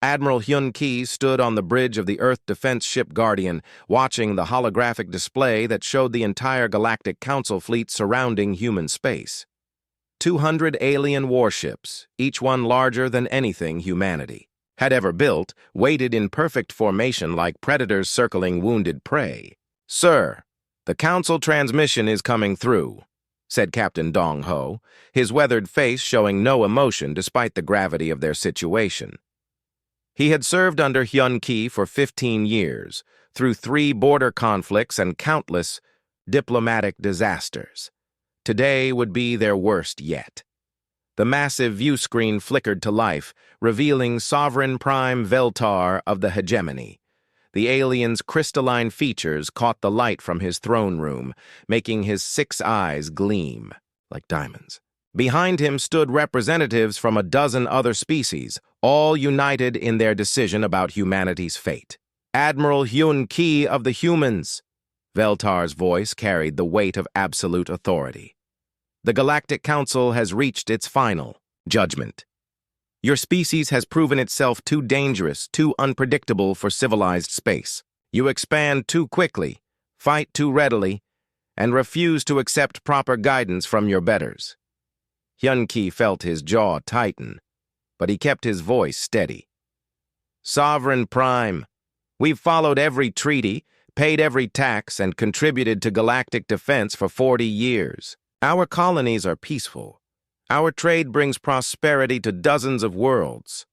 Admiral Hyun-Ki stood on the bridge of the Earth Defense Ship Guardian, watching the holographic display that showed the entire Galactic Council fleet surrounding human space. 200 alien warships, each one larger than anything humanity had ever built, waited in perfect formation like predators circling wounded prey. "Sir, the Council transmission is coming through," said Captain Dong Ho, his weathered face showing no emotion despite the gravity of their situation. He had served under Hyun-Ki for 15 years, through 3 border conflicts and countless diplomatic disasters. Today would be their worst yet. The massive view screen flickered to life, revealing Sovereign Prime Veltar of the hegemony. The alien's crystalline features caught the light from his throne room, making his 6 eyes gleam like diamonds. Behind him stood representatives from a dozen other species, all united in their decision about humanity's fate. "Admiral Hyun-Ki of the humans." Veltar's voice carried the weight of absolute authority. "The Galactic Council has reached its final judgment. Your species has proven itself too dangerous, too unpredictable for civilized space. You expand too quickly, fight too readily, and refuse to accept proper guidance from your betters." Hyun-Ki felt his jaw tighten, but he kept his voice steady. "Sovereign Prime, we've followed every treaty, paid every tax, and contributed to galactic defense for 40 years. Our colonies are peaceful. Our trade brings prosperity to dozens of worlds.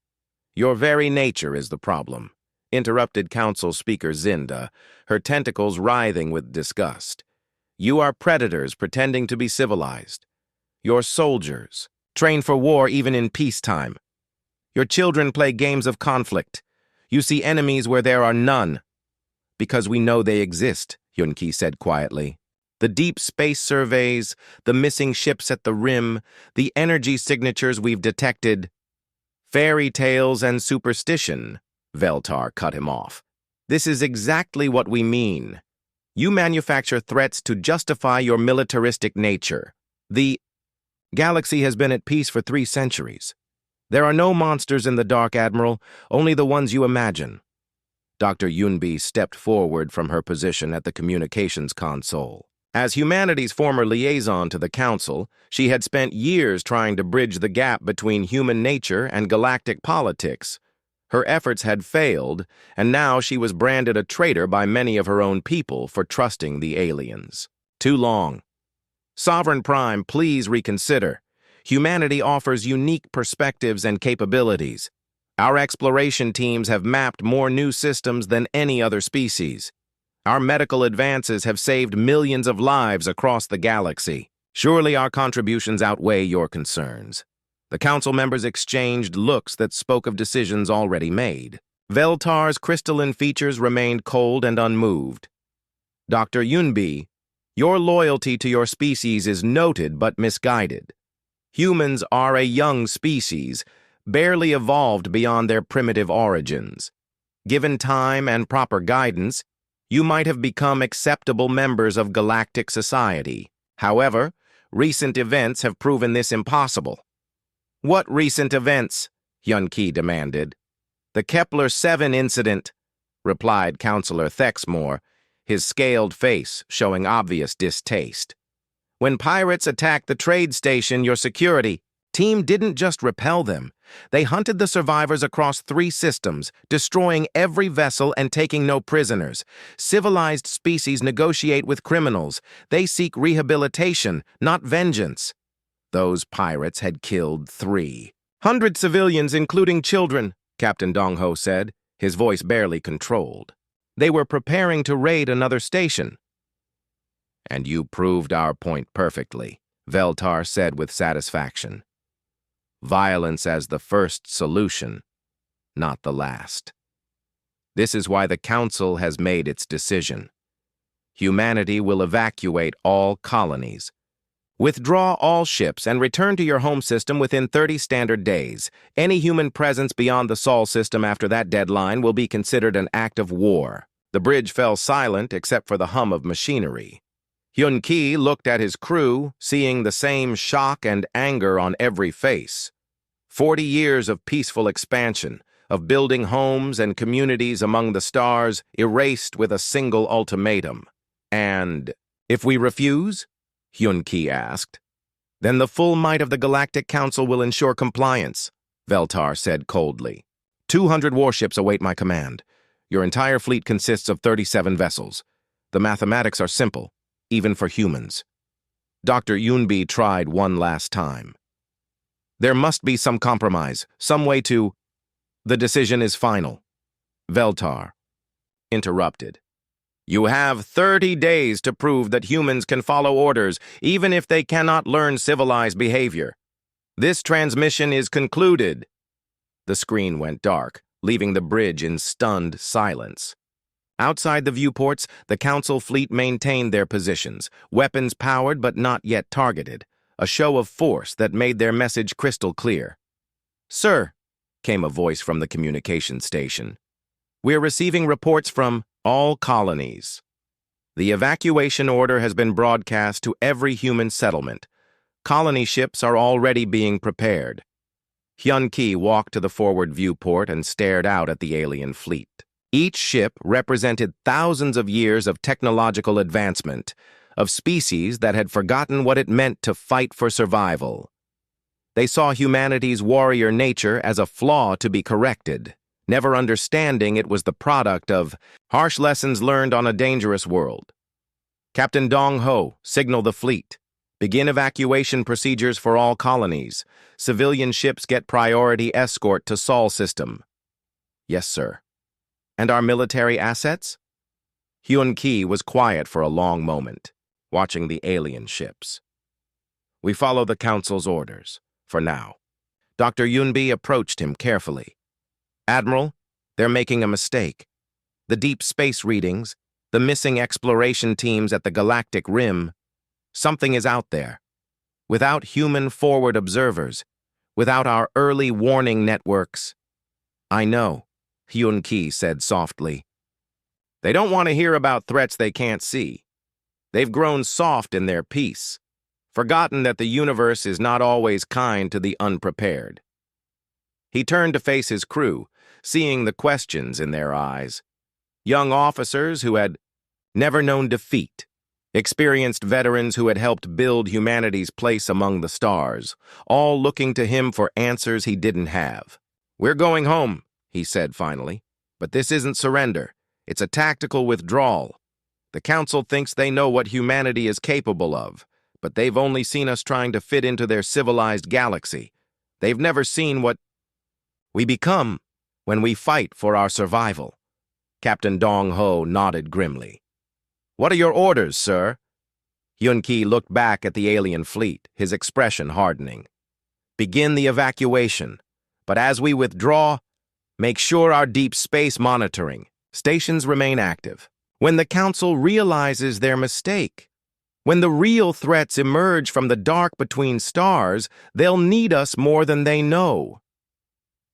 Your very nature is the problem," interrupted Council Speaker Zinda, her tentacles writhing with disgust. "You are predators pretending to be civilized. Your soldiers train for war even in peacetime. Your children play games of conflict. You see enemies where there are none." "Because we know they exist," Hyun-Ki said quietly. "The deep space surveys, the missing ships at the rim, the energy signatures we've detected." "Fairy tales and superstition," Veltar cut him off. "This is exactly what we mean. You manufacture threats to justify your militaristic nature. The galaxy has been at peace for 3 centuries. There are no monsters in the dark, Admiral, only the ones you imagine." Dr. Yunbi stepped forward from her position at the communications console. As humanity's former liaison to the Council, she had spent years trying to bridge the gap between human nature and galactic politics. Her efforts had failed, and now she was branded a traitor by many of her own people for trusting the aliens. Too long. "Sovereign Prime, please reconsider. Humanity offers unique perspectives and capabilities. Our exploration teams have mapped more new systems than any other species. Our medical advances have saved millions of lives across the galaxy. Surely our contributions outweigh your concerns." The Council members exchanged looks that spoke of decisions already made. Veltar's crystalline features remained cold and unmoved. "Dr. Yunbi, your loyalty to your species is noted but misguided. Humans are a young species, barely evolved beyond their primitive origins. Given time and proper guidance, you might have become acceptable members of galactic society. However, recent events have proven this impossible." "What recent events?" Hyun-Ki demanded. "The Kepler-7 incident," replied Councillor Thexmore, his scaled face showing obvious distaste. "When pirates attacked the trade station, your security team didn't just repel them. They hunted the survivors across 3 systems, destroying every vessel and taking no prisoners. Civilized species negotiate with criminals. They seek rehabilitation, not vengeance. Those pirates had killed 300 civilians, including children," Captain Dong Ho said, his voice barely controlled. "They were preparing to raid another station." "And you proved our point perfectly," Veltar said with satisfaction. "Violence as the first solution, not the last. This is why the Council has made its decision. Humanity will evacuate all colonies. Withdraw all ships and return to your home system within 30 standard days. Any human presence beyond the Sol system after that deadline will be considered an act of war." The bridge fell silent except for the hum of machinery. Hyun-Ki looked at his crew, seeing the same shock and anger on every face. 40 years of peaceful expansion, of building homes and communities among the stars erased with a single ultimatum. And if we refuse? Hyun-Ki asked. Then the full might of the Galactic Council will ensure compliance, Veltar said coldly. 200 warships await my command. Your entire fleet consists of 37 vessels. The mathematics are simple, even for humans. Dr. Yoonbi tried one last time. There must be some compromise, some way to... The decision is final. Veltar interrupted. You have 30 days to prove that humans can follow orders, even if they cannot learn civilized behavior. This transmission is concluded. The screen went dark, leaving the bridge in stunned silence. Outside the viewports, the Council fleet maintained their positions, weapons powered but not yet targeted, a show of force that made their message crystal clear. Sir, came a voice from the communication station. We're receiving reports from all colonies. The evacuation order has been broadcast to every human settlement. Colony ships are already being prepared. Hyun-Ki walked to the forward viewport and stared out at the alien fleet. Each ship represented thousands of years of technological advancement, of species that had forgotten what it meant to fight for survival. They saw humanity's warrior nature as a flaw to be corrected, never understanding it was the product of harsh lessons learned on a dangerous world. Captain Dong-ho, signal the fleet. Begin evacuation procedures for all colonies. Civilian ships get priority escort to Sol system. Yes, sir. And our military assets? Hyun-Ki was quiet for a long moment, watching the alien ships. We follow the Council's orders, for now. Dr. Yoonbi approached him carefully. Admiral, they're making a mistake. The deep space readings, the missing exploration teams at the Galactic Rim, something is out there. Without human forward observers, without our early warning networks. I know, Hyun-Ki said softly. They don't want to hear about threats they can't see. They've grown soft in their peace, forgotten that the universe is not always kind to the unprepared. He turned to face his crew, seeing the questions in their eyes. Young officers who had never known defeat, experienced veterans who had helped build humanity's place among the stars, all looking to him for answers he didn't have. We're going home, he said finally, but this isn't surrender. It's a tactical withdrawal. The Council thinks they know what humanity is capable of, but they've only seen us trying to fit into their civilized galaxy. They've never seen what we become when we fight for our survival. Captain Dong-ho nodded grimly. What are your orders, sir? Hyun-Ki looked back at the alien fleet, his expression hardening. Begin the evacuation, but as we withdraw, make sure our deep space monitoring stations remain active. When the Council realizes their mistake, when the real threats emerge from the dark between stars, they'll need us more than they know.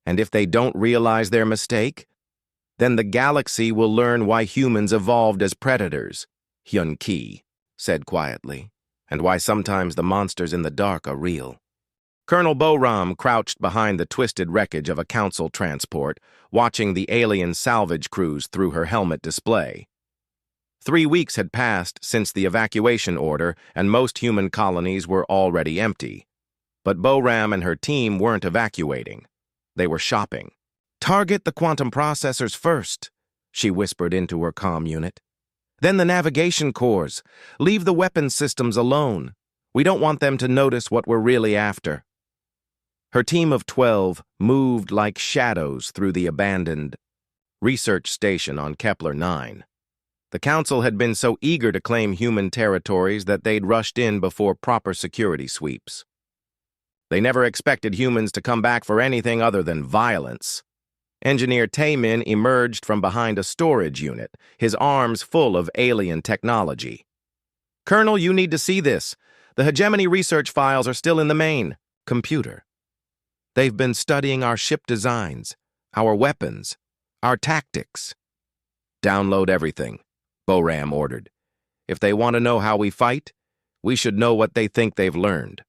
And if they don't realize their mistake, then the galaxy will learn why humans evolved as predators, Hyun-Ki said quietly, and why sometimes the monsters in the dark are real. Colonel Bo-Ram crouched behind the twisted wreckage of a Council transport, watching the alien salvage crews through her helmet display. 3 weeks had passed since the evacuation order, and most human colonies were already empty. But Bo-Ram and her team weren't evacuating. They were shopping. Target the quantum processors first, she whispered into her comm unit. Then the navigation cores. Leave the weapons systems alone. We don't want them to notice what we're really after. Her team of 12 moved like shadows through the abandoned research station on Kepler 9. The Council had been so eager to claim human territories that they'd rushed in before proper security sweeps. They never expected humans to come back for anything other than violence. Engineer Taemin emerged from behind a storage unit, his arms full of alien technology. Colonel, you need to see this. The hegemony research files are still in the main computer. They've been studying our ship designs, our weapons, our tactics. Download everything, Bo-Ram ordered. If they want to know how we fight, we should know what they think they've learned.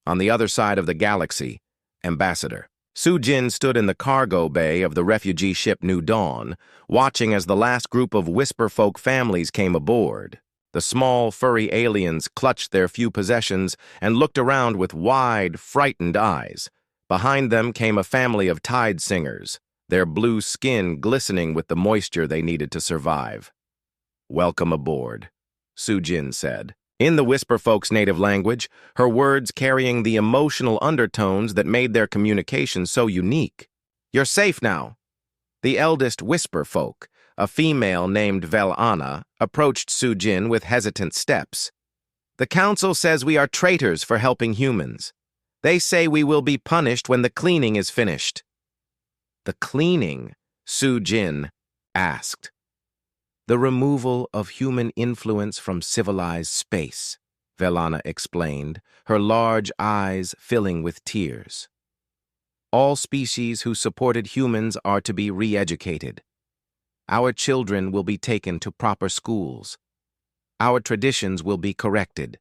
On the other side of the galaxy, Ambassador. Sujin stood in the cargo bay of the refugee ship New Dawn, watching as the last group of Whisperfolk families came aboard. The small, furry aliens clutched their few possessions and looked around with wide, frightened eyes. Behind them came a family of tide singers, their blue skin glistening with the moisture they needed to survive. "Welcome aboard," Sujin said. In the Whisperfolk's native language, her words carrying the emotional undertones that made their communication so unique. "You're safe now." The eldest Whisperfolk, a female named Velana, approached Sujin with hesitant steps. "The council says we are traitors for helping humans. They say we will be punished when the cleaning is finished." "The cleaning?" Sujin asked. "The removal of human influence from civilized space," Velana explained, her large eyes filling with tears. "All species who supported humans are to be re-educated. Our children will be taken to proper schools. Our traditions will be corrected."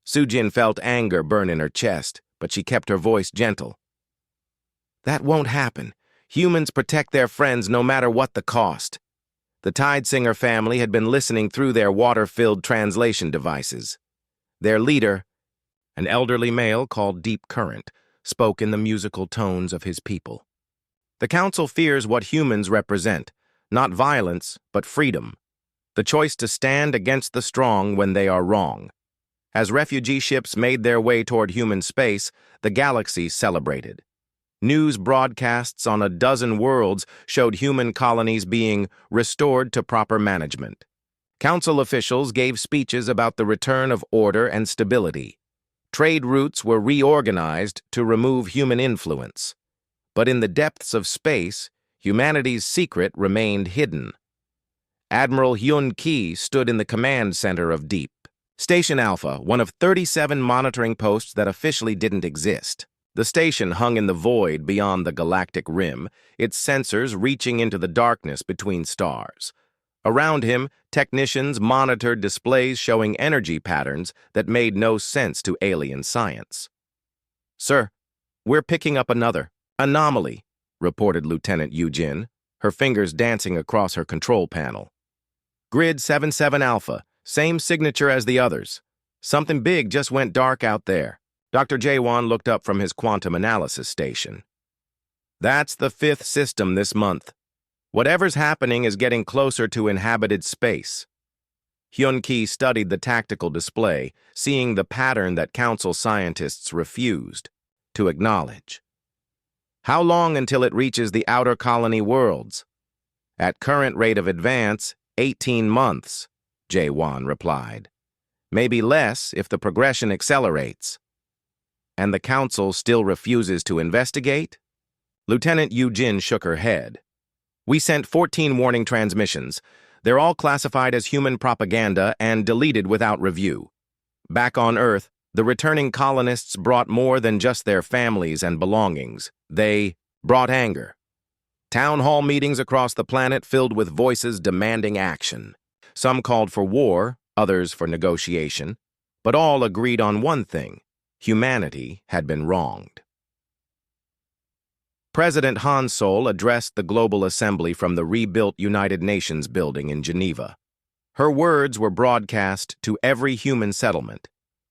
Sujin felt anger burn in her chest, but she kept her voice gentle. "That won't happen. Humans protect their friends no matter what the cost." The Tidesinger family had been listening through their water-filled translation devices. Their leader, an elderly male called Deep Current, spoke in the musical tones of his people. "The council fears what humans represent, not violence, but freedom. The choice to stand against the strong when they are wrong." As refugee ships made their way toward human space, the galaxy celebrated. News broadcasts on a dozen worlds showed human colonies being restored to proper management. Council officials gave speeches about the return of order and stability. Trade routes were reorganized to remove human influence. But in the depths of space, humanity's secret remained hidden. Admiral Hyun Ki stood in the command center of Deep. Station Alpha, one of 37 monitoring posts that officially didn't exist. The station hung in the void beyond the galactic rim, its sensors reaching into the darkness between stars. Around him, technicians monitored displays showing energy patterns that made no sense to alien science. "Sir, we're picking up another anomaly," reported Lieutenant Yujin, her fingers dancing across her control panel. "Grid 77 Alpha, same signature as the others. Something big just went dark out there." Dr. Jaewon looked up from his quantum analysis station. "That's the 5th system this month. Whatever's happening is getting closer to inhabited space." Hyun-Ki studied the tactical display, seeing the pattern that council scientists refused to acknowledge. "How long until it reaches the outer colony worlds?" "At current rate of advance, 18 months, Jaewon replied. "Maybe less if the progression accelerates." "And the council still refuses to investigate?" Lieutenant Yujin shook her head. "We sent 14 warning transmissions. They're all classified as human propaganda and deleted without review. Back on Earth, the returning colonists brought more than just their families and belongings. They brought anger. Town hall meetings across the planet filled with voices demanding action. Some called for war, others for negotiation, but all agreed on one thing: humanity had been wronged." President Han Sol addressed the Global Assembly from the rebuilt United Nations building in Geneva. Her words were broadcast to every human settlement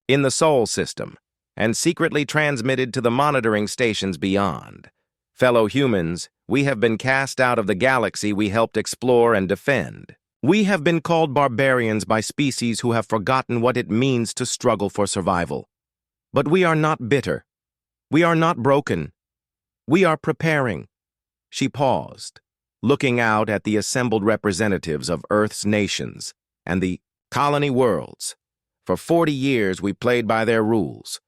in the Sol system and secretly transmitted to the monitoring stations beyond. "Fellow humans, we have been cast out of the galaxy we helped explore and defend. We have been called barbarians by species who have forgotten what it means to struggle for survival. But we are not bitter. We are not broken. We are preparing." She paused, looking out at the assembled representatives of Earth's nations and the colony worlds. "For 40 years, we played by their rules.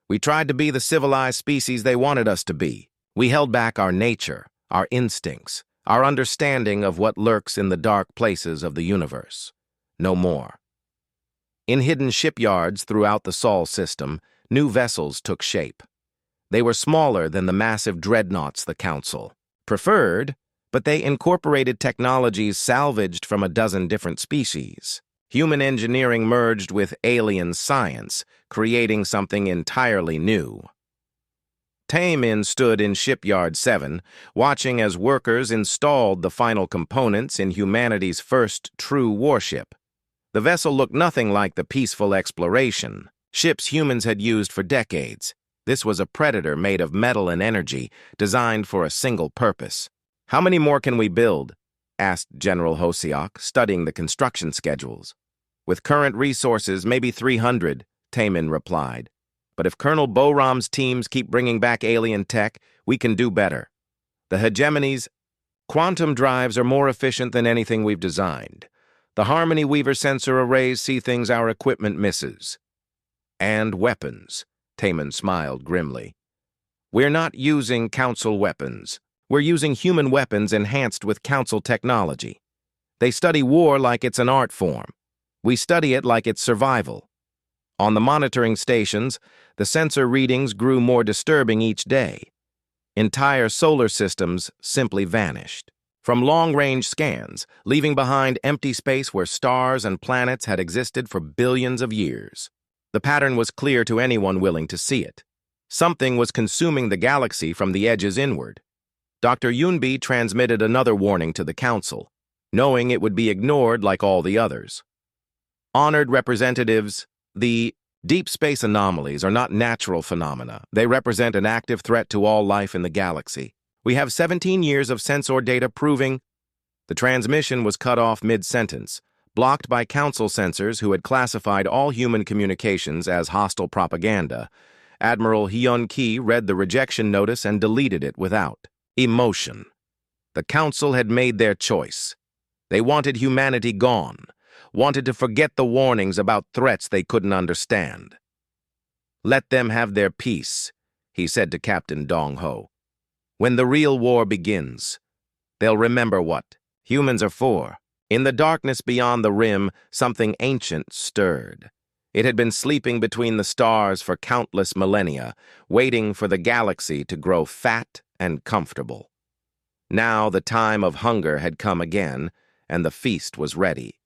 We tried to be the civilized species they wanted us to be. We held back our nature, our instincts, our understanding of what lurks in the dark places of the universe. No more." In hidden shipyards throughout the Sol system, new vessels took shape. They were smaller than the massive dreadnoughts the Council preferred, but they incorporated technologies salvaged from a dozen different species. Human engineering merged with alien science, creating something entirely new. Taemin stood in Shipyard 7, watching as workers installed the final components in humanity's first true warship. The vessel looked nothing like the peaceful exploration ships humans had used for decades. This was a predator made of metal and energy, designed for a single purpose. "How many more can we build?" asked General Hosiok, studying the construction schedules. "With current resources, maybe 300, Taemin replied. "But if Colonel Boram's teams keep bringing back alien tech, we can do better. The hegemony's quantum drives are more efficient than anything we've designed. The Harmony Weaver sensor arrays see things our equipment misses." "And weapons," Taemin smiled grimly. "We're not using Council weapons. We're using human weapons enhanced with Council technology. They study war like it's an art form. We study it like it's survival." On the monitoring stations, the sensor readings grew more disturbing each day. Entire solar systems simply vanished. From long-range scans, leaving behind empty space where stars and planets had existed for billions of years. The pattern was clear to anyone willing to see it. Something was consuming the galaxy from the edges inward. Dr. Yunbi transmitted another warning to the Council, knowing it would be ignored like all the others. "Honored representatives, the deep space anomalies are not natural phenomena. They represent an active threat to all life in the galaxy. We have 17 years of sensor data proving—" The transmission was cut off mid-sentence, blocked by Council censors who had classified all human communications as hostile propaganda. Admiral Hyun-Ki read the rejection notice and deleted it without emotion. The Council had made their choice. They wanted humanity gone, wanted to forget the warnings about threats they couldn't understand. "Let them have their peace," he said to Captain Dong-ho. "When the real war begins, they'll remember what humans are for." In the darkness beyond the rim, something ancient stirred. It had been sleeping between the stars for countless millennia, waiting for the galaxy to grow fat and comfortable. Now the time of hunger had come again, and the feast was ready.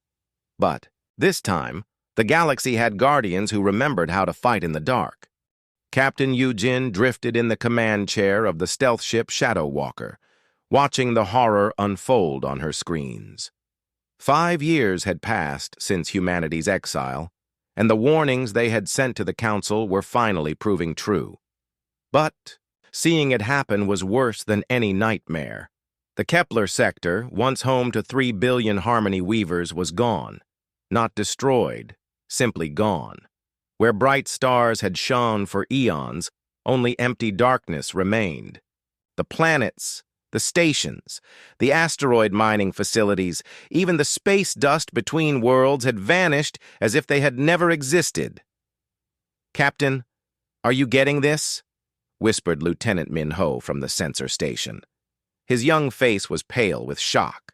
But this time, the galaxy had guardians who remembered how to fight in the dark. Captain Yujin drifted in the command chair of the stealth ship Shadow Walker, watching the horror unfold on her screens. 5 years had passed since humanity's exile, and the warnings they had sent to the Council were finally proving true. But seeing it happen was worse than any nightmare. The Kepler sector, once home to 3 billion Harmony Weavers, was gone. Not destroyed, simply gone. Where bright stars had shone for eons, only empty darkness remained. The planets, the stations, the asteroid mining facilities, even the space dust between worlds had vanished as if they had never existed. "Captain, are you getting this?" whispered Lieutenant Min-ho from the sensor station. His young face was pale with shock.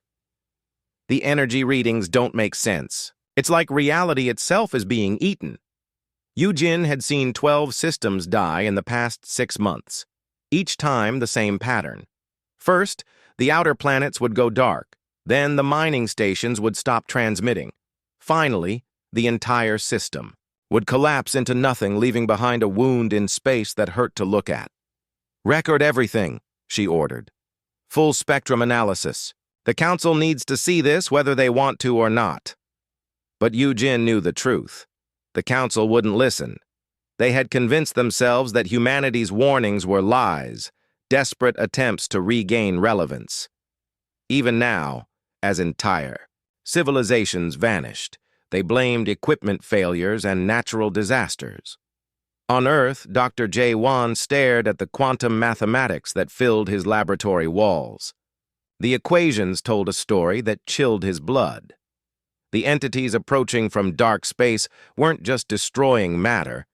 "The energy readings don't make sense. It's like reality itself is being eaten." Yujin had seen 12 systems die in the past 6 months. Each time the same pattern. First, the outer planets would go dark. Then the mining stations would stop transmitting. Finally, the entire system would collapse into nothing, leaving behind a wound in space that hurt to look at. "Record everything," she ordered. "Full spectrum analysis. The Council needs to see this whether they want to or not." But Yujin knew the truth. The Council wouldn't listen. They had convinced themselves that humanity's warnings were lies, desperate attempts to regain relevance. Even now, as entire civilizations vanished, they blamed equipment failures and natural disasters. On Earth, Dr. J. Wan stared at the quantum mathematics that filled his laboratory walls. The equations told a story that chilled his blood. The entities approaching from dark space weren't just destroying matter.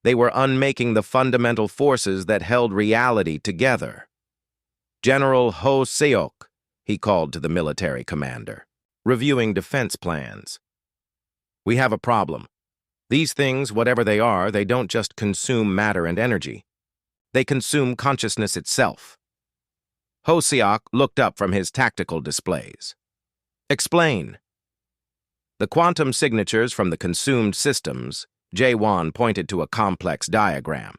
They were unmaking the fundamental forces that held reality together. "General Ho Seok," he called to the military commander, reviewing defense plans. "We have a problem. These things, whatever they are, they don't just consume matter and energy. They consume consciousness itself." Ho Seok looked up from his tactical displays. "Explain." The quantum signatures from the consumed systems, Jae-won pointed to a complex diagram.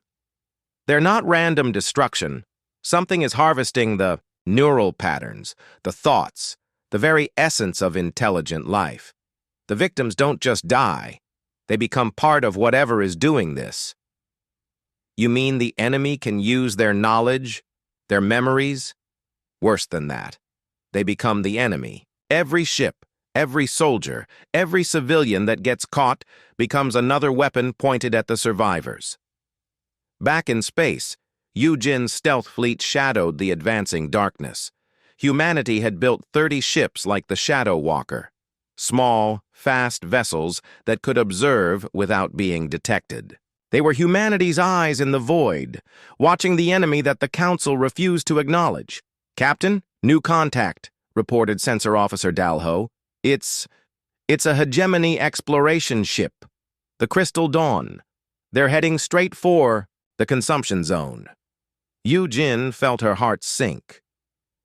They're not random destruction. Something is harvesting the neural patterns, the thoughts, the very essence of intelligent life. The victims don't just die. They become part of whatever is doing this. You mean the enemy can use their knowledge, their memories? Worse than that. They become the enemy. Every ship, every soldier, every civilian that gets caught becomes another weapon pointed at the survivors. Back in space, Yujin's stealth fleet shadowed the advancing darkness. Humanity had built 30 ships like the Shadow Walker, small, fast vessels that could observe without being detected. They were humanity's eyes in the void, watching the enemy that the Council refused to acknowledge. "Captain, new contact," reported Sensor Officer Dalho. It's a hegemony exploration ship, the Crystal Dawn. They're heading straight for the consumption zone." Yujin felt her heart sink.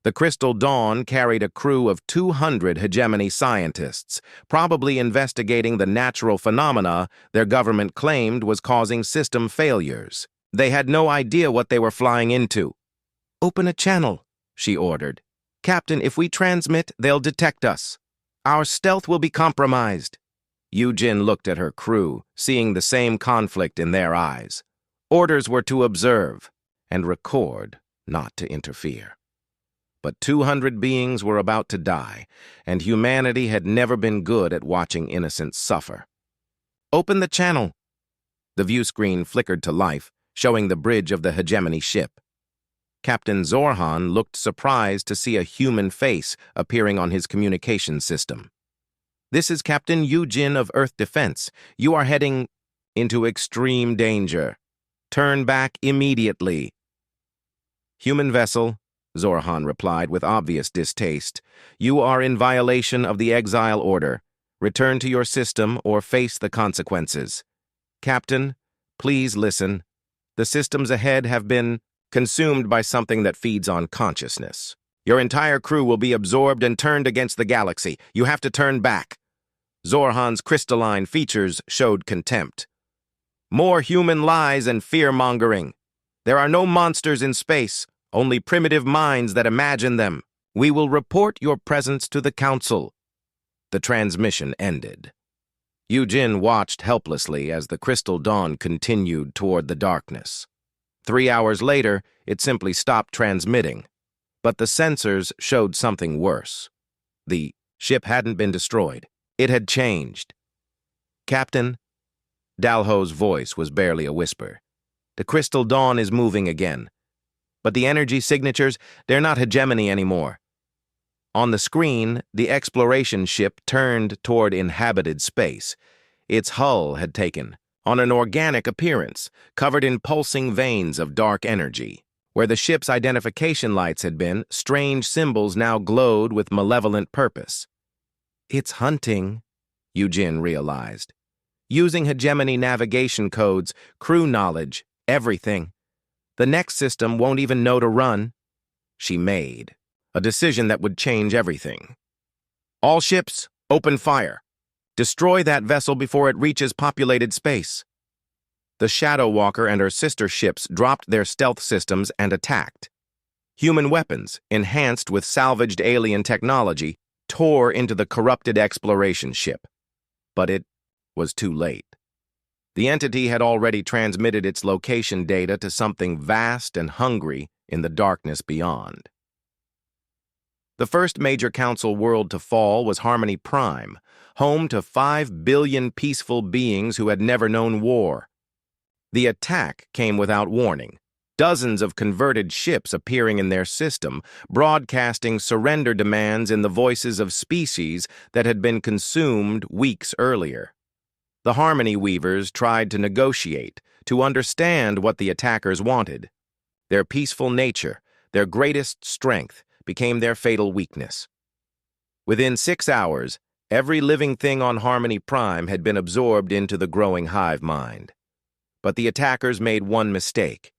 The Crystal Dawn carried a crew of 200 hegemony scientists, probably investigating the natural phenomena their government claimed was causing system failures. They had no idea what they were flying into. "Open a channel," she ordered. "Captain, if we transmit, they'll detect us. Our stealth will be compromised." Yujin looked at her crew, seeing the same conflict in their eyes. Orders were to observe and record, not to interfere. But 200 beings were about to die, and humanity had never been good at watching innocents suffer. "Open the channel." The view screen flickered to life, showing the bridge of the hegemony ship. Captain Zorhan looked surprised to see a human face appearing on his communication system. "This is Captain Yujin of Earth Defense. You are heading into extreme danger. Turn back immediately." "Human vessel," Zorhan replied with obvious distaste. "You are in violation of the exile order. Return to your system or face the consequences." "Captain, please listen. The systems ahead have been consumed by something that feeds on consciousness. Your entire crew will be absorbed and turned against the galaxy. You have to turn back." Zorhan's crystalline features showed contempt. "More human lies and fear-mongering. There are no monsters in space, only primitive minds that imagine them. We will report your presence to the Council." The transmission ended. Yujin watched helplessly as the Crystal Dawn continued toward the darkness. 3 hours later, it simply stopped transmitting. But the sensors showed something worse. The ship hadn't been destroyed. It had changed. "Captain," Dalho's voice was barely a whisper. "The Crystal Dawn is moving again. But the energy signatures, they're not hegemony anymore." On the screen, the exploration ship turned toward inhabited space. Its hull had taken on an organic appearance, covered in pulsing veins of dark energy. Where the ship's identification lights had been, strange symbols now glowed with malevolent purpose. "It's hunting," Yujin realized. "Using hegemony navigation codes, crew knowledge, everything. The next system won't even know to run." She made a decision that would change everything. "All ships, open fire. Destroy that vessel before it reaches populated space." The Shadow Walker and her sister ships dropped their stealth systems and attacked. Human weapons, enhanced with salvaged alien technology, tore into the corrupted exploration ship. But it was too late. The entity had already transmitted its location data to something vast and hungry in the darkness beyond. The first major council world to fall was Harmony Prime, home to 5 billion peaceful beings who had never known war. The attack came without warning, dozens of converted ships appearing in their system, broadcasting surrender demands in the voices of species that had been consumed weeks earlier. The Harmony Weavers tried to negotiate, to understand what the attackers wanted. Their peaceful nature, their greatest strength, became their fatal weakness. Within 6 hours, every living thing on Harmony Prime had been absorbed into the growing hive mind. But the attackers made one mistake.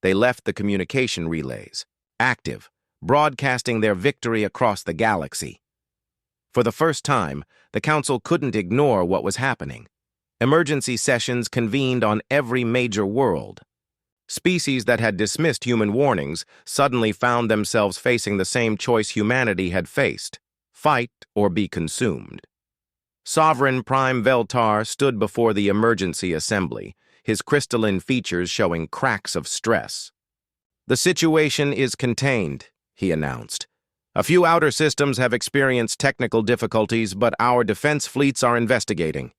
They left the communication relays active, broadcasting their victory across the galaxy. For the first time, the Council couldn't ignore what was happening. Emergency sessions convened on every major world. Species that had dismissed human warnings suddenly found themselves facing the same choice humanity had faced: fight or be consumed. Sovereign Prime Veltar stood before the emergency assembly, his crystalline features showing cracks of stress. "The situation is contained," he announced. "A few outer systems have experienced technical difficulties, but our defense fleets are investigating."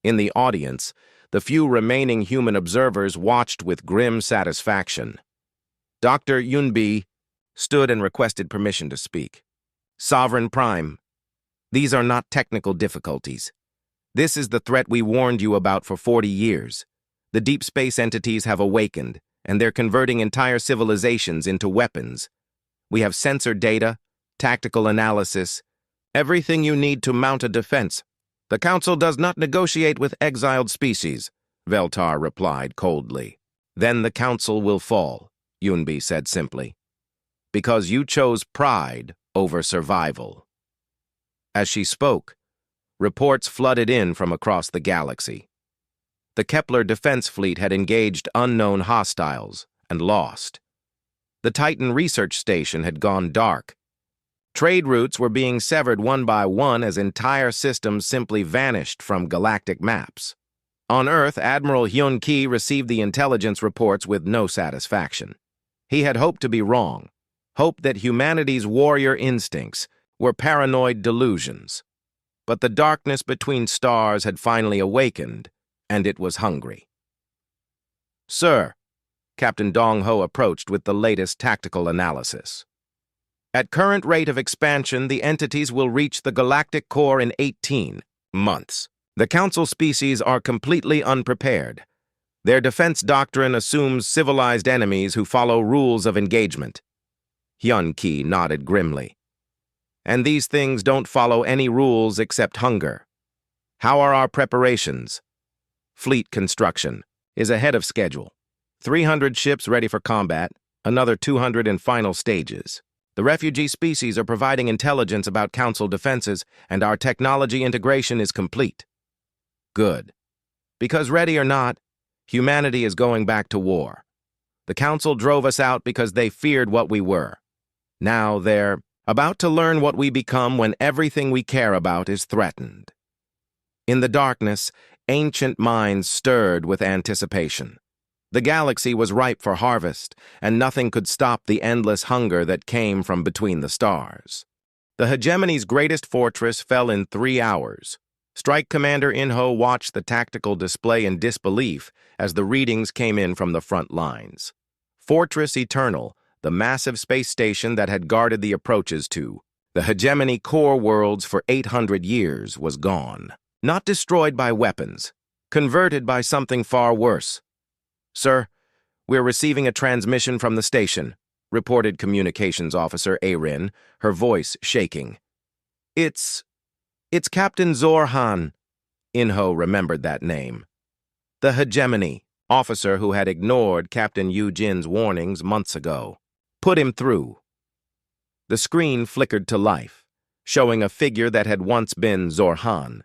In the audience, the few remaining human observers watched with grim satisfaction. Dr. Yunbi stood and requested permission to speak. "Sovereign Prime, these are not technical difficulties. This is the threat we warned you about for 40 years. The deep space entities have awakened, and they're converting entire civilizations into weapons. We have sensor data, tactical analysis, everything you need to mount a defense. The Council does not negotiate with exiled species," Veltar replied coldly. "Then the Council will fall," Yunbi said simply, "because you chose pride over survival." As she spoke, reports flooded in from across the galaxy. The Kepler Defense Fleet had engaged unknown hostiles and lost. The Titan Research Station had gone dark. Trade routes were being severed one by one as entire systems simply vanished from galactic maps. On Earth, Admiral Hyun Ki received the intelligence reports with no satisfaction. He had hoped to be wrong, hoped that humanity's warrior instincts were paranoid delusions. But the darkness between stars had finally awakened, and it was hungry. "Sir," Captain Dong Ho approached with the latest tactical analysis. "At current rate of expansion, the entities will reach the galactic core in 18 months. The Council species are completely unprepared. Their defense doctrine assumes civilized enemies who follow rules of engagement." Hyun Ki nodded grimly. "And these things don't follow any rules except hunger. How are our preparations?" "Fleet construction is ahead of schedule. 300 ships ready for combat, another 200 in final stages. The refugee species are providing intelligence about Council defenses, and our technology integration is complete." "Good. Because ready or not, humanity is going back to war. The Council drove us out because they feared what we were. Now they're about to learn what we become when everything we care about is threatened." In the darkness, ancient minds stirred with anticipation. The galaxy was ripe for harvest, and nothing could stop the endless hunger that came from between the stars. The hegemony's greatest fortress fell in 3 hours. Strike Commander Inho watched the tactical display in disbelief as the readings came in from the front lines. Fortress Eternal, the massive space station that had guarded the approaches to the hegemony core worlds for 800 years, was gone. Not destroyed by weapons, converted by something far worse. "Sir, we're receiving a transmission from the station," reported Communications Officer Arin, her voice shaking. It's Captain Zorhan." Inho remembered that name. "The hegemony officer who had ignored Captain Yu Jin's warnings months ago. Put him through." The screen flickered to life, showing a figure that had once been Zorhan.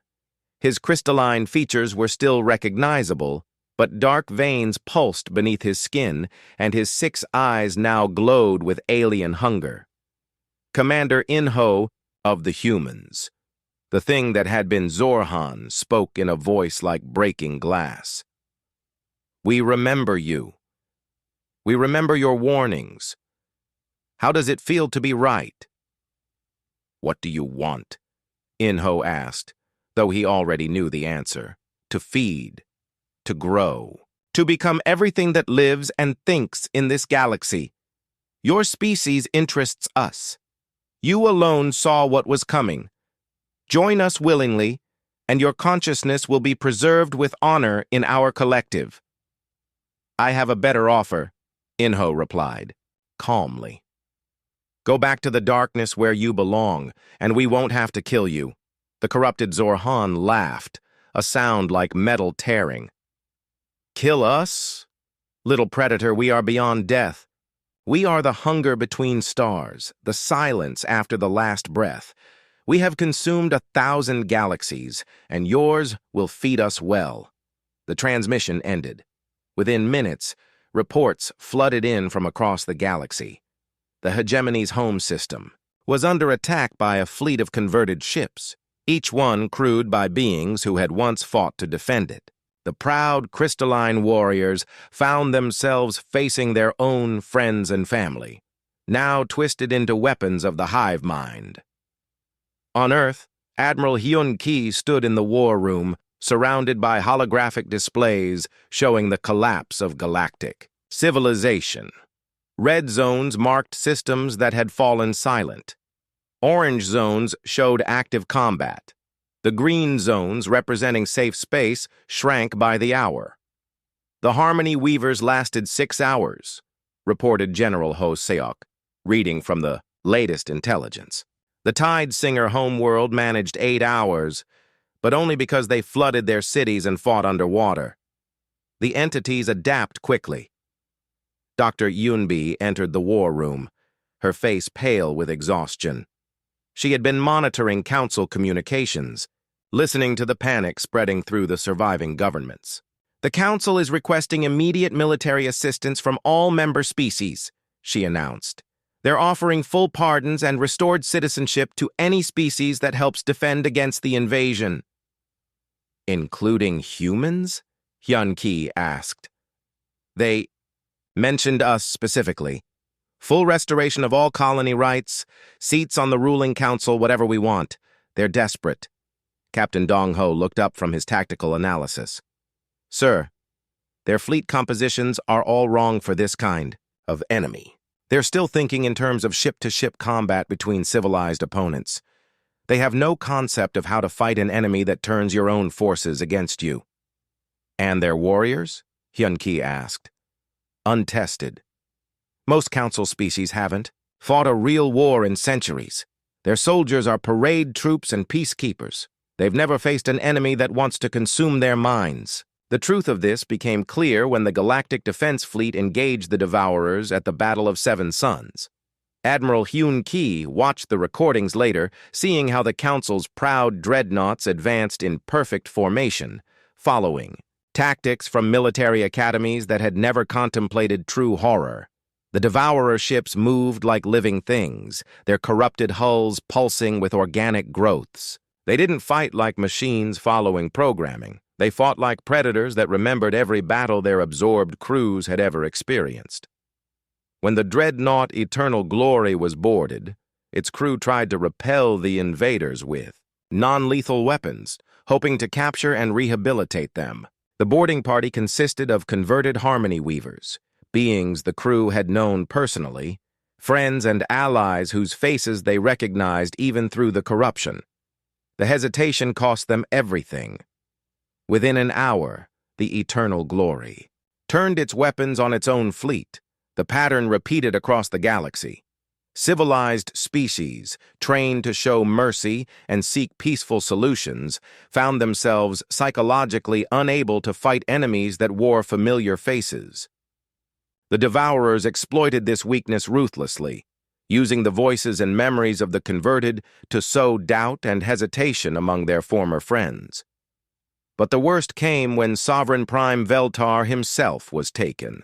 His crystalline features were still recognizable, but dark veins pulsed beneath his skin, and his 6 eyes now glowed with alien hunger. Commander Inho of the humans. The thing that had been Zorhan spoke in a voice like breaking glass. "We remember you. We remember your warnings. How does it feel to be right?" "What do you want?" Inho asked, though he already knew the answer. "To feed, to grow, to become everything that lives and thinks in this galaxy. Your species interests us. You alone saw what was coming. Join us willingly, and your consciousness will be preserved with honor in our collective." "I have a better offer," Inho replied, calmly. "Go back to the darkness where you belong, and we won't have to kill you." The corrupted Zorhan laughed, a sound like metal tearing. "Kill us? Little predator, we are beyond death. We are the hunger between stars, the silence after the last breath. We have consumed 1,000 galaxies, and yours will feed us well." The transmission ended. Within minutes, reports flooded in from across the galaxy. The hegemony's home system was under attack by a fleet of converted ships, each one crewed by beings who had once fought to defend it. The proud crystalline warriors found themselves facing their own friends and family, now twisted into weapons of the hive mind. On Earth, Admiral Hyun Ki stood in the war room, surrounded by holographic displays showing the collapse of galactic civilization. Red zones marked systems that had fallen silent. Orange zones showed active combat. The green zones, representing safe space, shrank by the hour. The Harmony Weavers lasted 6 hours, reported General Ho Seok, reading from the latest intelligence. The Tide Singer homeworld managed 8 hours, but only because they flooded their cities and fought underwater. The entities adapt quickly. Dr. Yunbi entered the war room, her face pale with exhaustion. She had been monitoring council communications, listening to the panic spreading through the surviving governments. "The council is requesting immediate military assistance from all member species," she announced. "They're offering full pardons and restored citizenship to any species that helps defend against the invasion." "Including humans?" Hyun Ki asked. "They mentioned us specifically. Full restoration of all colony rights, seats on the ruling council, whatever we want. They're desperate." Captain Dong Ho looked up from his tactical analysis. "Sir, their fleet compositions are all wrong for this kind of enemy. They're still thinking in terms of ship-to-ship combat between civilized opponents. They have no concept of how to fight an enemy that turns your own forces against you." "And their warriors?" Hyun Ki asked. "Untested. Most council species haven't fought a real war in centuries. Their soldiers are parade troops and peacekeepers. They've never faced an enemy that wants to consume their minds." The truth of this became clear when the Galactic Defense Fleet engaged the Devourers at the Battle of Seven Suns. Admiral Hyun Ki watched the recordings later, seeing how the Council's proud dreadnoughts advanced in perfect formation, following tactics from military academies that had never contemplated true horror. The Devourer ships moved like living things, their corrupted hulls pulsing with organic growths. They didn't fight like machines following programming. They fought like predators that remembered every battle their absorbed crews had ever experienced. When the dreadnought Eternal Glory was boarded, its crew tried to repel the invaders with non-lethal weapons, hoping to capture and rehabilitate them. The boarding party consisted of converted Harmony Weavers, beings the crew had known personally, friends and allies whose faces they recognized even through the corruption. The hesitation cost them everything. Within an hour, the Eternal Glory turned its weapons on its own fleet, the pattern repeated across the galaxy. Civilized species, trained to show mercy and seek peaceful solutions, found themselves psychologically unable to fight enemies that wore familiar faces. The Devourers exploited this weakness ruthlessly, using the voices and memories of the converted to sow doubt and hesitation among their former friends. But the worst came when Sovereign Prime Veltar himself was taken.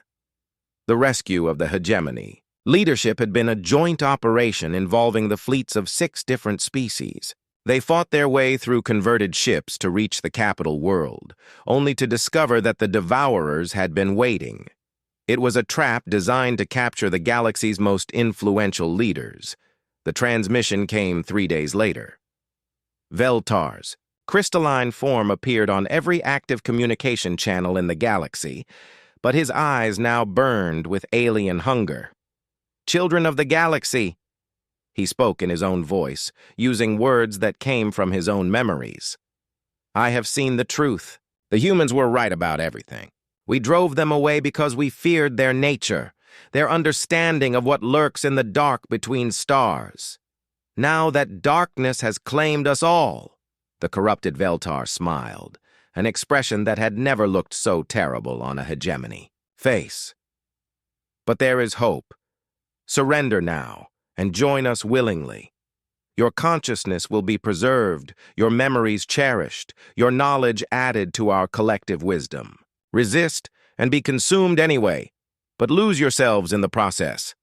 The rescue of the hegemony. Leadership had been a joint operation involving the fleets of 6 different species. They fought their way through converted ships to reach the capital world, only to discover that the Devourers had been waiting. It was a trap designed to capture the galaxy's most influential leaders. The transmission came 3 days later. Veltar's crystalline form appeared on every active communication channel in the galaxy, but his eyes now burned with alien hunger. "Children of the galaxy," he spoke in his own voice, using words that came from his own memories. "I have seen the truth. The humans were right about everything. We drove them away because we feared their nature, their understanding of what lurks in the dark between stars. Now that darkness has claimed us all," the corrupted Veltar smiled, an expression that had never looked so terrible on a hegemony face. "But there is hope. Surrender now, and join us willingly. Your consciousness will be preserved, your memories cherished, your knowledge added to our collective wisdom. Resist and be consumed anyway. but lose yourselves in the process.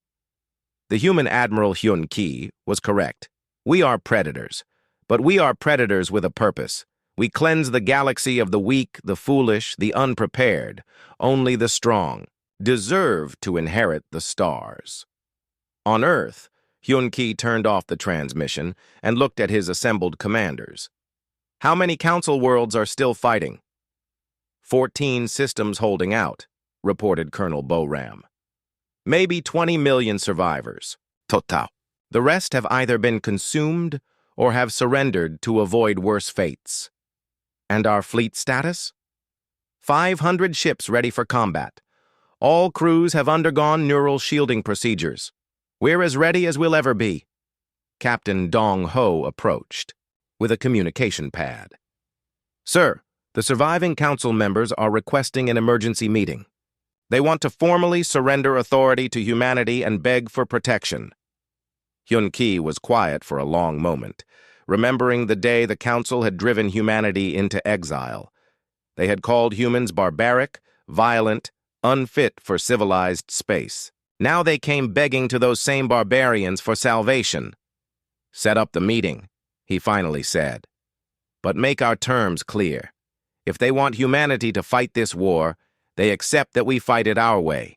The human Admiral Hyun Ki was correct. We are predators, but we are predators with a purpose. We cleanse the galaxy of the weak, the foolish, the unprepared. Only the strong deserve to inherit the stars. On Earth, Hyun Ki turned off the transmission and looked at his assembled commanders. How many council worlds are still fighting? 14 systems holding out, reported Colonel Boram. Maybe 20 million survivors. Total. The rest have either been consumed or have surrendered to avoid worse fates. And our fleet status? 500 ships ready for combat. All crews have undergone neural shielding procedures. We're as ready as we'll ever be. Captain Dong Ho approached with a communication pad. Sir, the surviving council members are requesting an emergency meeting. They want to formally surrender authority to humanity and beg for protection. Hyun Ki was quiet for a long moment, remembering the day the council had driven humanity into exile. They had called humans barbaric, violent, unfit for civilized space. Now they came begging to those same barbarians for salvation. Set up the meeting, he finally said. But make our terms clear. If they want humanity to fight this war, they accept that we fight it our way.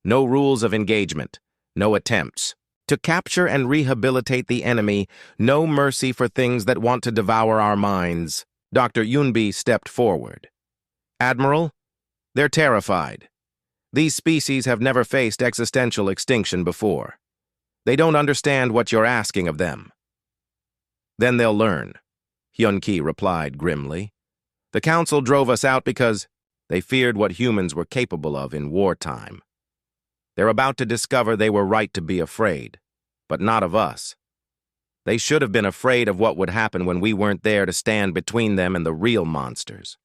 No rules of engagement, no attempts. To capture and rehabilitate the enemy, no mercy for things that want to devour our minds. Dr. Yunbi stepped forward. Admiral, they're terrified. These species have never faced existential extinction before. They don't understand what you're asking of them. Then they'll learn, Hyun Ki replied grimly. The council drove us out because they feared what humans were capable of in wartime. They're about to discover they were right to be afraid, but not of us. They should have been afraid of what would happen when we weren't there to stand between them and the real monsters.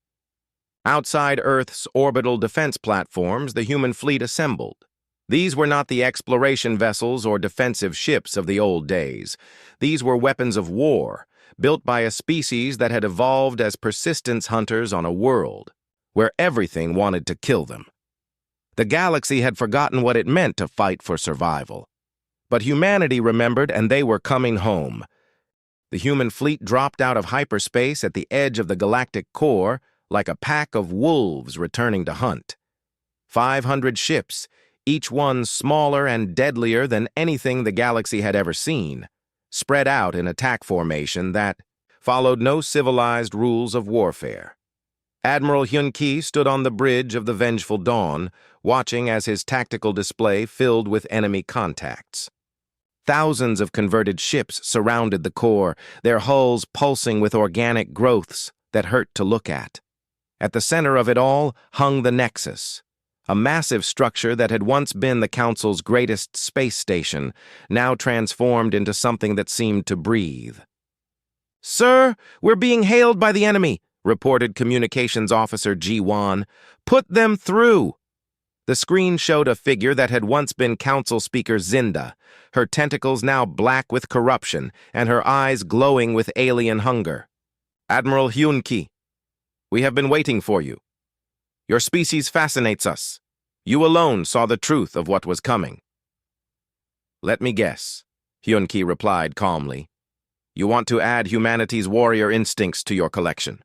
Outside Earth's orbital defense platforms, the human fleet assembled. These were not the exploration vessels or defensive ships of the old days. These were weapons of war, built by a species that had evolved as persistence hunters on a world where everything wanted to kill them. The galaxy had forgotten what it meant to fight for survival. But humanity remembered, and they were coming home. The human fleet dropped out of hyperspace at the edge of the galactic core like a pack of wolves returning to hunt. 500 ships, each one smaller and deadlier than anything the galaxy had ever seen, spread out in attack formation that followed no civilized rules of warfare. Admiral Hyun Ki stood on the bridge of the Vengeful Dawn, watching as his tactical display filled with enemy contacts. Thousands of converted ships surrounded the core, their hulls pulsing with organic growths that hurt to look at. At the center of it all hung the Nexus, a massive structure that had once been the Council's greatest space station, now transformed into something that seemed to breathe. "Sir, we're being hailed by the enemy," reported Communications Officer Ji-Wan. "Put them through." The screen showed a figure that had once been Council Speaker Zinda, her tentacles now black with corruption and her eyes glowing with alien hunger. "Admiral Hyun Ki, we have been waiting for you. Your species fascinates us. You alone saw the truth of what was coming." "Let me guess," Hyun Ki replied calmly. "You want to add humanity's warrior instincts to your collection.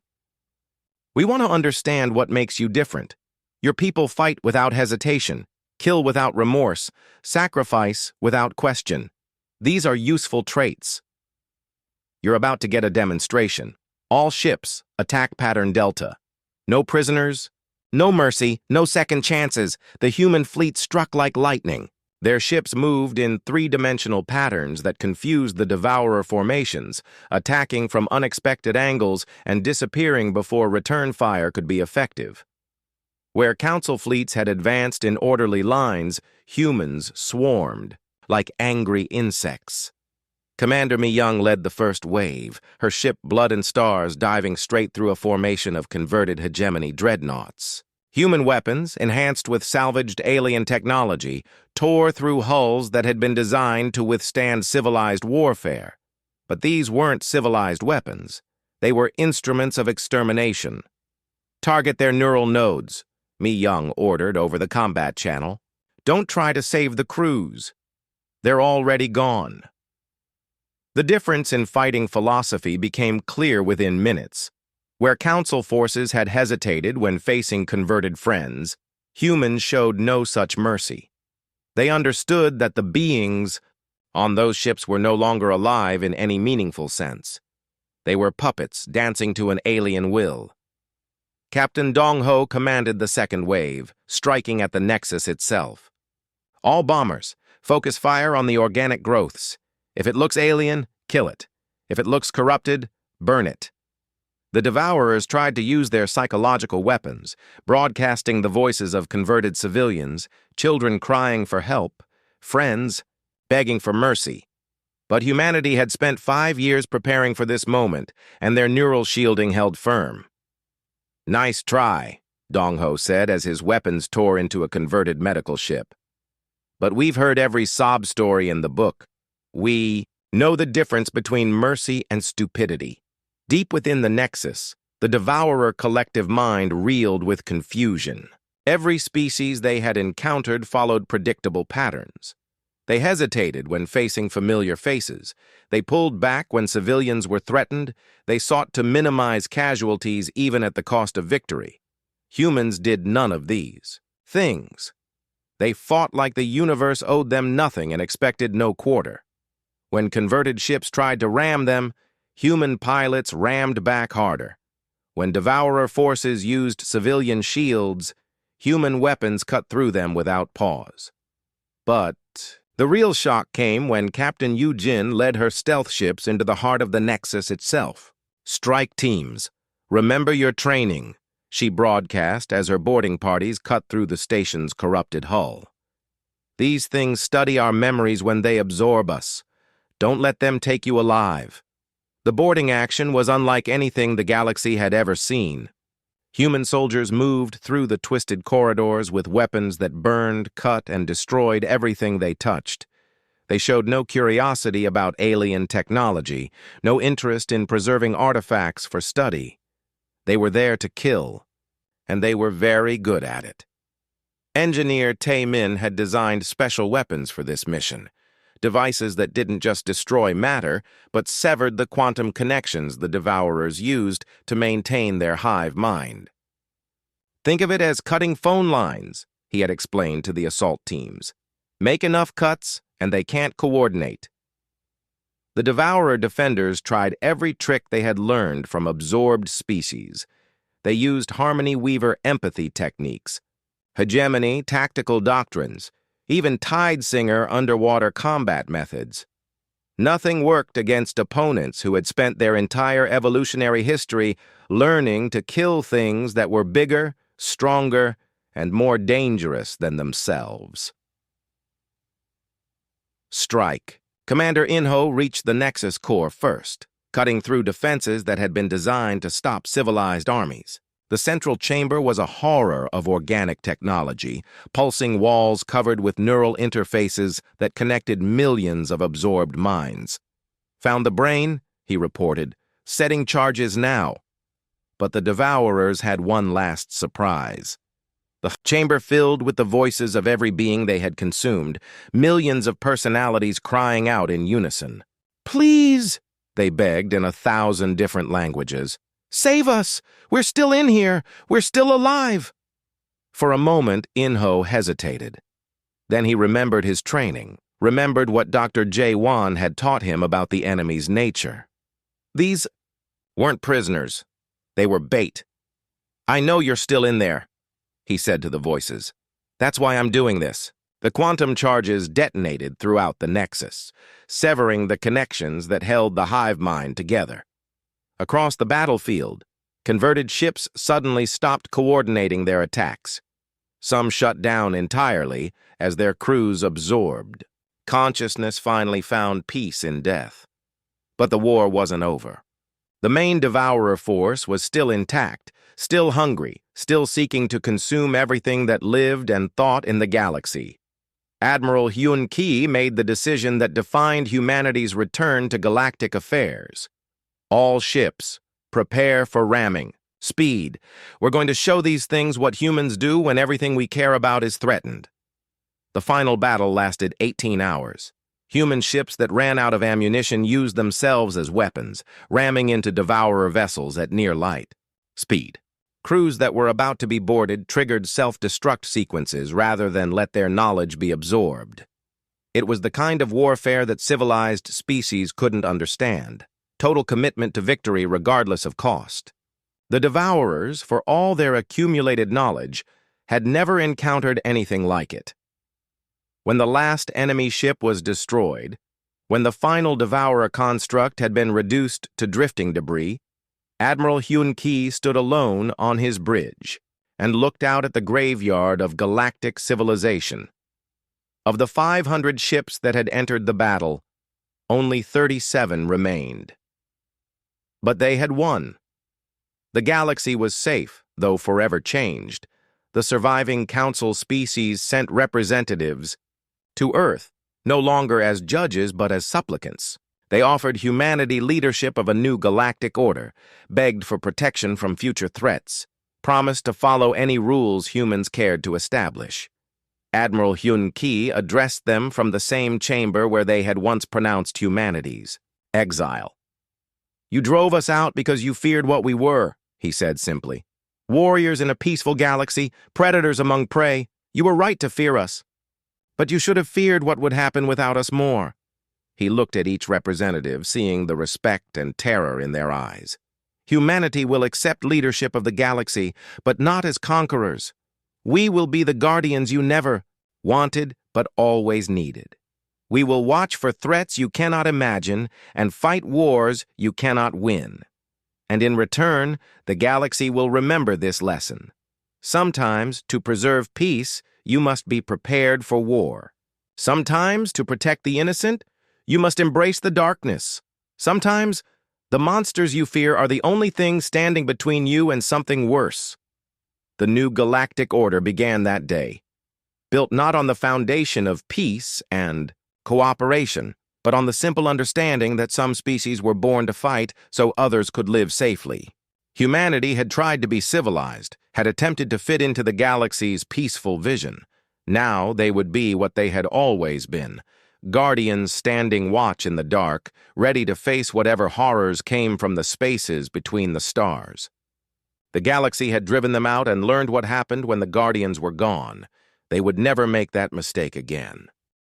We want to understand what makes you different. Your people fight without hesitation, kill without remorse, sacrifice without question. These are useful traits. You're about to get a demonstration. All ships, attack pattern Delta. No prisoners, no mercy, no second chances. The human fleet struck like lightning. Their ships moved in three-dimensional patterns that confused the Devourer formations, attacking from unexpected angles and disappearing before return fire could be effective. Where Council fleets had advanced in orderly lines, humans swarmed, like angry insects. Commander Mi-young led the first wave, her ship Blood and Stars diving straight through a formation of converted hegemony dreadnoughts. Human weapons, enhanced with salvaged alien technology, tore through hulls that had been designed to withstand civilized warfare. But these weren't civilized weapons. They were instruments of extermination. "Target their neural nodes," Mi-young ordered over the combat channel. Don't try to save the crews. They're already gone. The difference in fighting philosophy became clear within minutes. Where council forces had hesitated when facing converted friends, humans showed no such mercy. They understood that the beings on those ships were no longer alive in any meaningful sense. They were puppets dancing to an alien will. Captain Dong-ho commanded the second wave, striking at the Nexus itself. All bombers, focus fire on the organic growths. If it looks alien, kill it. If it looks corrupted, burn it. The Devourers tried to use their psychological weapons, broadcasting the voices of converted civilians, children crying for help, friends begging for mercy. But humanity had spent 5 years preparing for this moment, and their neural shielding held firm. "Nice try," Dong-ho said as his weapons tore into a converted medical ship. "But we've heard every sob story in the book. We know the difference between mercy and stupidity." Deep within the Nexus, the Devourer collective mind reeled with confusion. Every species they had encountered followed predictable patterns. They hesitated when facing familiar faces. They pulled back when civilians were threatened. They sought to minimize casualties even at the cost of victory. Humans did none of these things. They fought like the universe owed them nothing and expected no quarter. When converted ships tried to ram them, human pilots rammed back harder. When Devourer forces used civilian shields, human weapons cut through them without pause. But the real shock came when Captain Yu-jin led her stealth ships into the heart of the Nexus itself. "Strike teams, remember your training," she broadcast as her boarding parties cut through the station's corrupted hull. "These things study our memories when they absorb us. Don't let them take you alive." The boarding action was unlike anything the galaxy had ever seen. Human soldiers moved through the twisted corridors with weapons that burned, cut, and destroyed everything they touched. They showed no curiosity about alien technology, no interest in preserving artifacts for study. They were there to kill, and they were very good at it. Engineer Tae-min had designed special weapons for this mission, devices that didn't just destroy matter, but severed the quantum connections the Devourers used to maintain their hive mind. "Think of it as cutting phone lines," he had explained to the assault teams. "Make enough cuts, and they can't coordinate." The Devourer defenders tried every trick they had learned from absorbed species. They used Harmony Weaver empathy techniques, hegemony tactical doctrines, even Tide Singer underwater combat methods. Nothing worked against opponents who had spent their entire evolutionary history learning to kill things that were bigger, stronger, and more dangerous than themselves. Strike. Commander Inho reached the Nexus core first, cutting through defenses that had been designed to stop civilized armies. The central chamber was a horror of organic technology, pulsing walls covered with neural interfaces that connected millions of absorbed minds. "Found the brain," he reported, "setting charges now." But the Devourers had one last surprise. The chamber filled with the voices of every being they had consumed, millions of personalities crying out in unison. "Please," they begged in 1,000 different languages. "Save us! We're still in here! We're still alive!" For a moment, Inho hesitated. Then he remembered his training, remembered what Dr. Jae-won had taught him about the enemy's nature. "These weren't prisoners. They were bait. I know you're still in there," he said to the voices. "That's why I'm doing this." The quantum charges detonated throughout the Nexus, severing the connections that held the hive mind together. Across the battlefield, converted ships suddenly stopped coordinating their attacks. Some shut down entirely as their crews absorbed. Consciousness finally found peace in death. But the war wasn't over. The main Devourer force was still intact, still hungry, still seeking to consume everything that lived and thought in the galaxy. Admiral Hyun Ki made the decision that defined humanity's return to galactic affairs. "All ships, prepare for ramming. Speed. We're going to show these things what humans do when everything we care about is threatened." The final battle lasted 18 hours. Human ships that ran out of ammunition used themselves as weapons, ramming into Devourer vessels at near light speed. Crews that were about to be boarded triggered self-destruct sequences rather than let their knowledge be absorbed. It was the kind of warfare that civilized species couldn't understand. Total commitment to victory regardless of cost. The Devourers, for all their accumulated knowledge, had never encountered anything like it. When the last enemy ship was destroyed, when the final Devourer construct had been reduced to drifting debris, Admiral Hyun Ki stood alone on his bridge and looked out at the graveyard of galactic civilization. Of the 500 ships that had entered the battle, only 37 remained. But they had won. The galaxy was safe, though forever changed. The surviving Council species sent representatives to Earth, no longer as judges but as supplicants. They offered humanity leadership of a new galactic order, begged for protection from future threats, promised to follow any rules humans cared to establish. Admiral Hyun Ki addressed them from the same chamber where they had once pronounced humanity's exile. "You drove us out because you feared what we were," he said simply. "Warriors in a peaceful galaxy, predators among prey. You were right to fear us. But you should have feared what would happen without us more." He looked at each representative, seeing the respect and terror in their eyes. "Humanity will accept leadership of the galaxy, but not as conquerors. We will be the guardians you never wanted but always needed. We will watch for threats you cannot imagine and fight wars you cannot win. And in return, the galaxy will remember this lesson. Sometimes, to preserve peace, you must be prepared for war. Sometimes, to protect the innocent, you must embrace the darkness. Sometimes, the monsters you fear are the only thing standing between you and something worse." The new galactic order began that day, built not on the foundation of peace and cooperation, but on the simple understanding that some species were born to fight so others could live safely. Humanity had tried to be civilized, had attempted to fit into the galaxy's peaceful vision. Now they would be what they had always been, guardians standing watch in the dark, ready to face whatever horrors came from the spaces between the stars. The galaxy had driven them out and learned what happened when the guardians were gone. They would never make that mistake again.